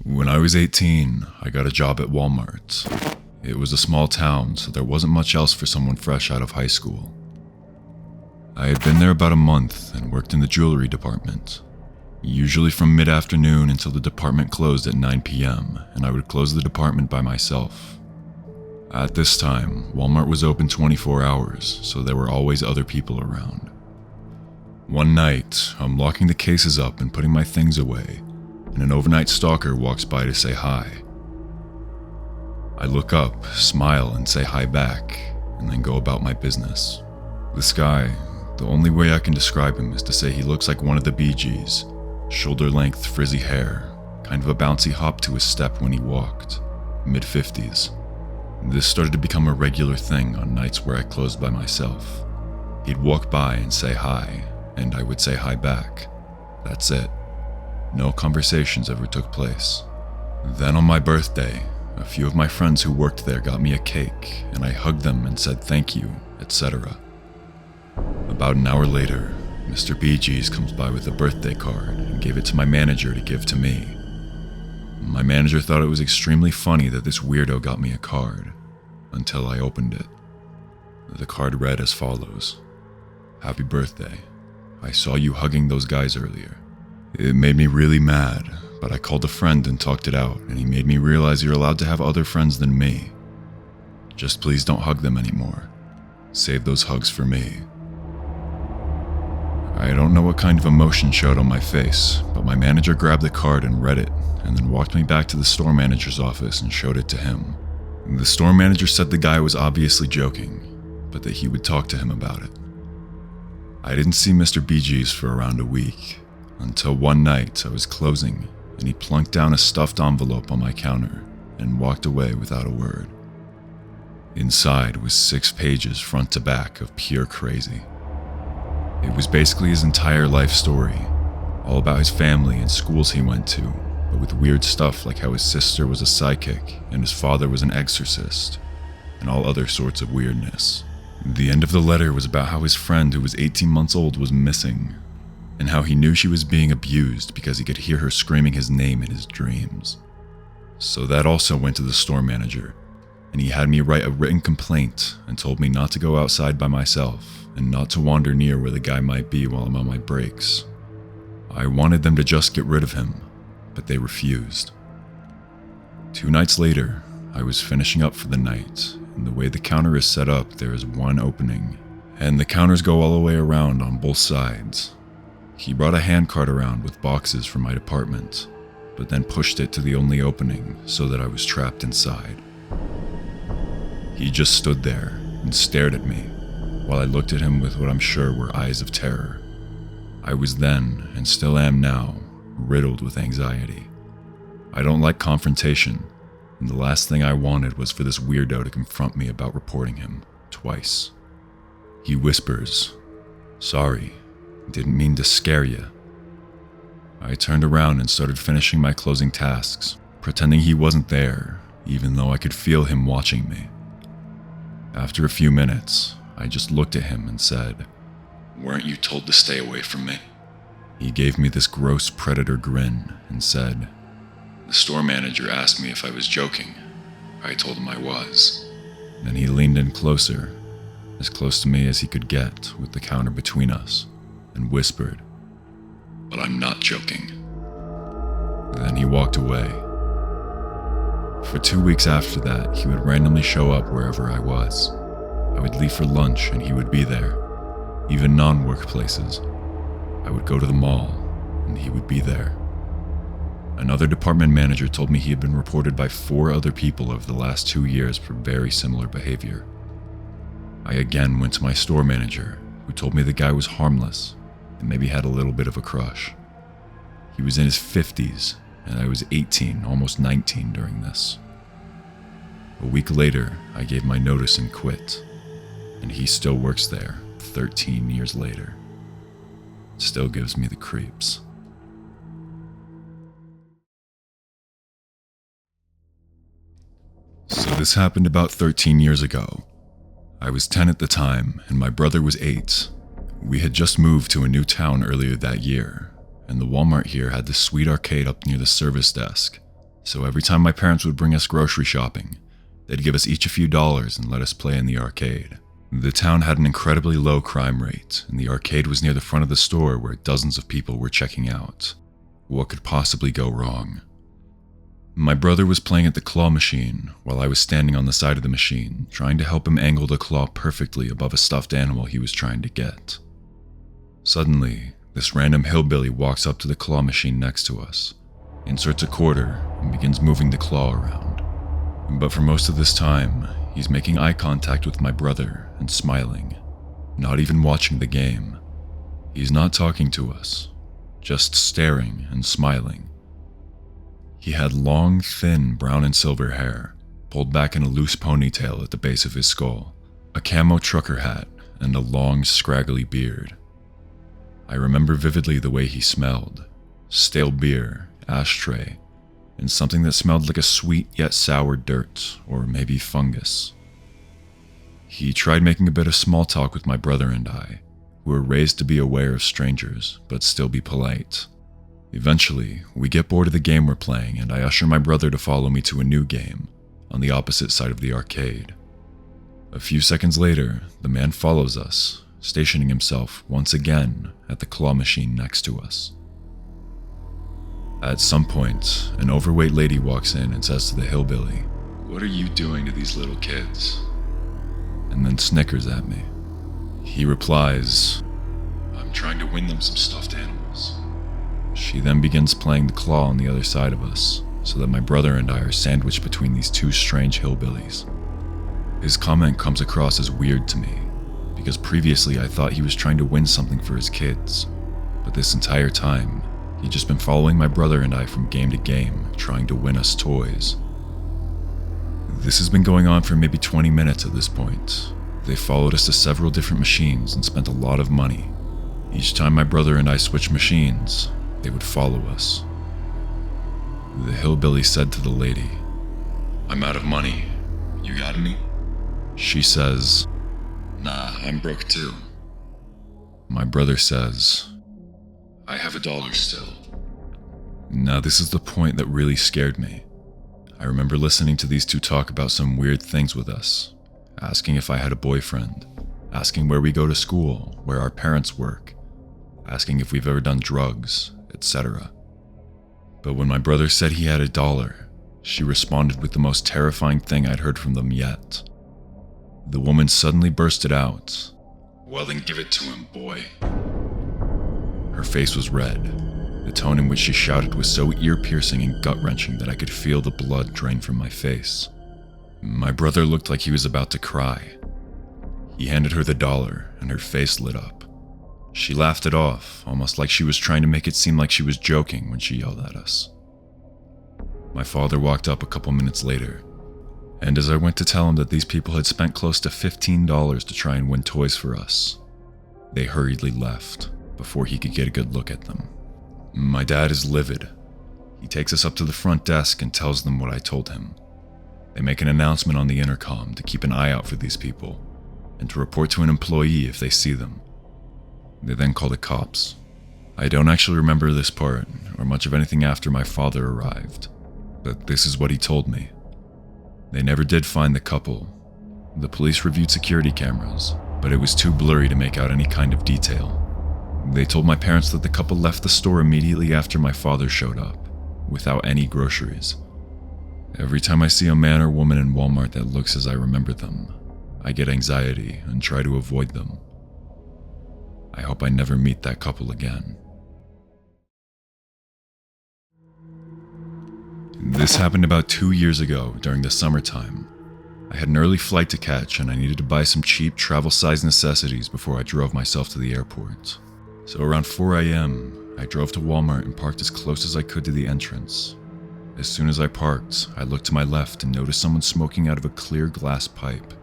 When I was 18, I got a job at Walmart. It was a small town, so there wasn't much else for someone fresh out of high school. I had been there about a month and worked in the jewelry department, usually from mid-afternoon until the department closed at 9 p.m., and I would close the department by myself. At this time, Walmart was open 24 hours, so there were always other people around. One night, I'm locking the cases up and putting my things away, and an overnight stalker walks by to say hi. I look up, smile, and say hi back, and then go about my business. This guy, the only way I can describe him is to say he looks like one of the Bee Gees, shoulder-length frizzy hair, kind of a bouncy hop to his step when he walked, mid-50s. This started to become a regular thing on nights where I closed by myself. He'd walk by and say hi, and I would say hi back. That's it. No conversations ever took place. Then on my birthday, a few of my friends who worked there got me a cake, and I hugged them and said thank you, etc. About an hour later, Mr. Bee Gees comes by with a birthday card and gave it to my manager to give to me. My manager thought it was extremely funny that this weirdo got me a card, until I opened it. The card read as follows: "Happy birthday. I saw you hugging those guys earlier. It made me really mad, but I called a friend and talked it out, and he made me realize you're allowed to have other friends than me. Just please don't hug them anymore. Save those hugs for me." I don't know what kind of emotion showed on my face, but my manager grabbed the card and read it, and then walked me back to the store manager's office and showed it to him. The store manager said the guy was obviously joking, but that he would talk to him about it. I didn't see Mr. Bee Gees for around a week, until one night I was closing, and he plunked down a stuffed envelope on my counter and walked away without a word. Inside was 6 pages front to back of pure crazy. It was basically his entire life story, all about his family and schools he went to, but with weird stuff like how his sister was a psychic and his father was an exorcist, and all other sorts of weirdness. The end of the letter was about how his friend who was 18 months old was missing, and how he knew she was being abused because he could hear her screaming his name in his dreams. So that also went to the store manager, and he had me write a written complaint and told me not to go outside by myself and not to wander near where the guy might be while I'm on my breaks. I wanted them to just get rid of him, but they refused. 2 nights later, I was finishing up for the night, and the way the counter is set up, there is one opening, and the counters go all the way around on both sides. He brought a handcart around with boxes for my department, but then pushed it to the only opening so that I was trapped inside. He just stood there and stared at me, while I looked at him with what I'm sure were eyes of terror. I was then, and still am now, riddled with anxiety. I don't like confrontation, and the last thing I wanted was for this weirdo to confront me about reporting him, twice. He whispers, "Sorry, didn't mean to scare you." I turned around and started finishing my closing tasks, pretending he wasn't there, even though I could feel him watching me. After a few minutes, I just looked at him and said, "Weren't you told to stay away from me?" He gave me this gross predator grin and said, "The store manager asked me if I was joking. I told him I was." Then he leaned in closer, as close to me as he could get with the counter between us, and whispered, "But I'm not joking." Then he walked away. For 2 weeks after that, he would randomly show up wherever I was. I would leave for lunch and he would be there, even non-workplaces. I would go to the mall and he would be there. Another department manager told me he had been reported by 4 other people over the last 2 years for very similar behavior. I again went to my store manager, who told me the guy was harmless and maybe had a little bit of a crush. He was in his 50s, and I was 18, almost 19 during this. A week later, I gave my notice and quit, and he still works there 13 years later. Still gives me the creeps. So this happened about 13 years ago. I was 10 at the time, and my brother was 8. We had just moved to a new town earlier that year, and the Walmart here had this sweet arcade up near the service desk. So every time my parents would bring us grocery shopping, they'd give us each a few dollars and let us play in the arcade. The town had an incredibly low crime rate, and the arcade was near the front of the store where dozens of people were checking out. What could possibly go wrong? My brother was playing at the claw machine while I was standing on the side of the machine, trying to help him angle the claw perfectly above a stuffed animal he was trying to get. Suddenly, this random hillbilly walks up to the claw machine next to us, inserts a quarter, and begins moving the claw around. But for most of this time, he's making eye contact with my brother and smiling, not even watching the game. He's not talking to us, just staring and smiling. He had long, thin brown and silver hair, pulled back in a loose ponytail at the base of his skull, a camo trucker hat, and a long, scraggly beard. I remember vividly the way he smelled: stale beer, ashtray, and something that smelled like a sweet yet sour dirt, or maybe fungus. He tried making a bit of small talk with my brother and I, who were raised to be aware of strangers, but still be polite. Eventually, we get bored of the game we're playing, and I usher my brother to follow me to a new game, on the opposite side of the arcade. A few seconds later, the man follows us, stationing himself once again at the claw machine next to us. At some point, an overweight lady walks in and says to the hillbilly, "What are you doing to these little kids?" and then snickers at me. He replies, "I'm trying to win them some stuffed animals." She then begins playing the claw on the other side of us, so that my brother and I are sandwiched between these two strange hillbillies. His comment comes across as weird to me, because previously I thought he was trying to win something for his kids, but this entire time, he'd just been following my brother and I from game to game, trying to win us toys. This has been going on for maybe 20 minutes at this point. They followed us to several different machines and spent a lot of money. Each time my brother and I switched machines, they would follow us. The hillbilly said to the lady, "I'm out of money. You got any?" She says, "Nah, I'm broke too." My brother says, "I have $1 still." Now this is the point that really scared me. I remember listening to these two talk about some weird things with us, asking if I had a boyfriend, asking where we go to school, where our parents work, asking if we've ever done drugs, etc. But when my brother said he had $1, she responded with the most terrifying thing I'd heard from them yet. The woman suddenly bursted out, "Well then give it to him, boy." Her face was red. The tone in which she shouted was so ear-piercing and gut-wrenching that I could feel the blood drain from my face. My brother looked like he was about to cry. He handed her the $1, and her face lit up. She laughed it off, almost like she was trying to make it seem like she was joking when she yelled at us. My father walked up a couple minutes later, and as I went to tell him that these people had spent close to $15 to try and win toys for us, they hurriedly left before he could get a good look at them. My dad is livid. He takes us up to the front desk and tells them what I told him. They make an announcement on the intercom to keep an eye out for these people, and to report to an employee if they see them. They then call the cops. I don't actually remember this part, or much of anything after my father arrived, but this is what he told me. They never did find the couple. The police reviewed security cameras, but it was too blurry to make out any kind of detail. They told my parents that the couple left the store immediately after my father showed up, without any groceries. Every time I see a man or woman in Walmart that looks as I remember them, I get anxiety and try to avoid them. I hope I never meet that couple again. This happened about 2 years ago during the summertime. I had an early flight to catch and I needed to buy some cheap travel-sized necessities before I drove myself to the airport. So around 4 a.m., I drove to Walmart and parked as close as I could to the entrance. As soon as I parked, I looked to my left and noticed someone smoking out of a clear glass pipe.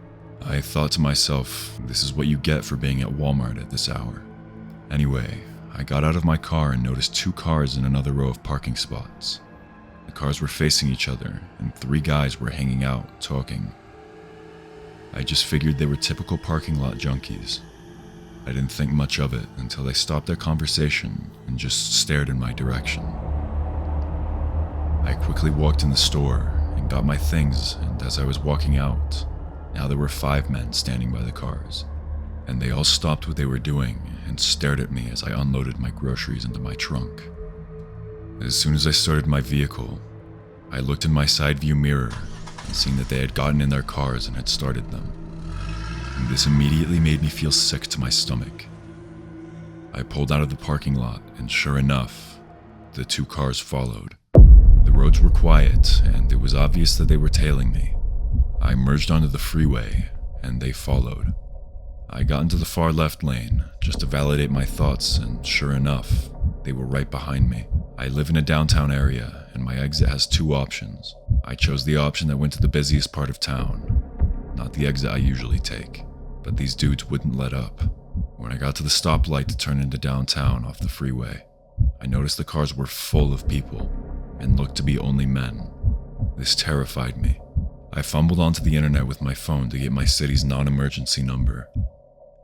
I thought to myself, this is what you get for being at Walmart at this hour. Anyway, I got out of my car and noticed 2 cars in another row of parking spots. The cars were facing each other, and 3 guys were hanging out, talking. I just figured they were typical parking lot junkies. I didn't think much of it until they stopped their conversation and just stared in my direction. I quickly walked in the store and got my things, and as I was walking out, now there were 5 men standing by the cars, and they all stopped what they were doing and stared at me as I unloaded my groceries into my trunk. As soon as I started my vehicle, I looked in my side view mirror and seen that they had gotten in their cars and had started them. And this immediately made me feel sick to my stomach. I pulled out of the parking lot, and sure enough, the 2 cars followed. The roads were quiet, and it was obvious that they were tailing me. I merged onto the freeway, and they followed. I got into the far left lane, just to validate my thoughts, and sure enough, they were right behind me. I live in a downtown area, and my exit has 2 options. I chose the option that went to the busiest part of town, not the exit I usually take, but these dudes wouldn't let up. When I got to the stoplight to turn into downtown off the freeway, I noticed the cars were full of people and looked to be only men. This terrified me. I fumbled onto the internet with my phone to get my city's non-emergency number,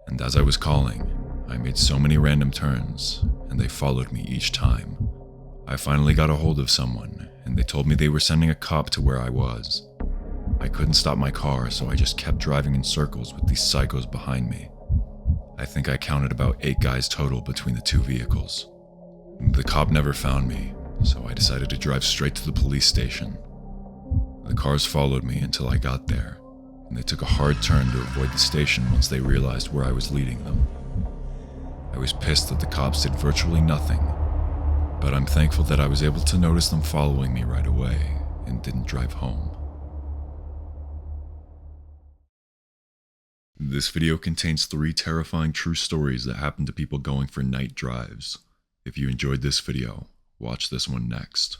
and as I was calling, I made so many random turns, and they followed me each time. I finally got a hold of someone, and they told me they were sending a cop to where I was. I couldn't stop my car, so I just kept driving in circles with these psychos behind me. I think I counted about 8 guys total between the 2 vehicles. The cop never found me, so I decided to drive straight to the police station. The cars followed me until I got there, and they took a hard turn to avoid the station once they realized where I was leading them. I was pissed that the cops did virtually nothing, but I'm thankful that I was able to notice them following me right away and didn't drive home. This video contains 3 terrifying true stories that happened to people going for night drives. If you enjoyed this video, watch this one next.